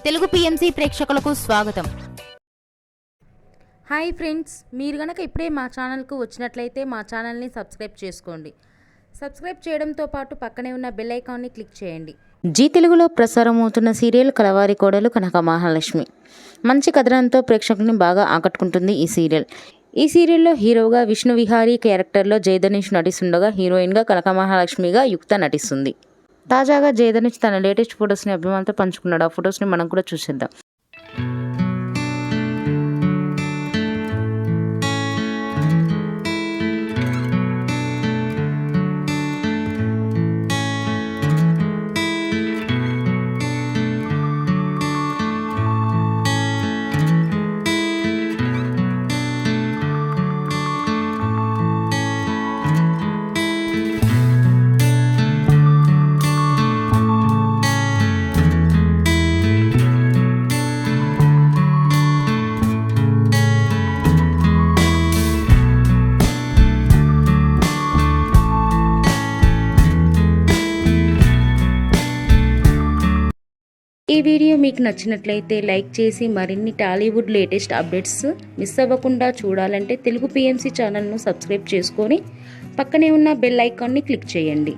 Telugu PMC ప్రేక్షకులకు స్వాగతం. Hi friends, మీరు గనక ఇప్పుడే మా ఛానల్కు వచ్చినట్లయితే మా ఛానల్ని సబ్స్క్రైబ్ చేసుకోండి. సబ్స్క్రైబ్ చేయడంతో పాటు పక్కనే ఉన్న బెల్ ఐకాన్ని క్లిక్ చేయండి. జీ తెలుగులో ప్రసారం అవుతున్న సీరియల్ కలవారి కోడలు కనక మహాలక్ష్మి మంచి కథనంతో ప్రేక్షకుల్ని బాగా ఆకట్టుకుంటుంది. ఈ సీరియల్లో హీరోగా విష్ణు విహారీ క్యారెక్టర్లో జయధనుష్ నటిస్తుండగా హీరోయిన్గా కనక మహాలక్ష్మిగా యుక్త నటిస్తుంది. తాజాగా జయధనుష్ తన లేటెస్ట్ ఫొటోస్ని అభిమానులతో పంచుకున్నాడు. ఆ ఫొటోస్ని మనం కూడా చూసేద్దాం. ఈ వీడియో మీకు నచ్చినట్లయితే లైక్ చేసి మరిన్ని టాలీవుడ్ లేటెస్ట్ అప్డేట్స్ మిస్ అవ్వకుండా చూడాలంటే తెలుగు పిఎంసి ఛానల్ను సబ్స్క్రైబ్ చేసుకొని పక్కనే ఉన్న బెల్ ఐకాన్ని క్లిక్ చేయండి.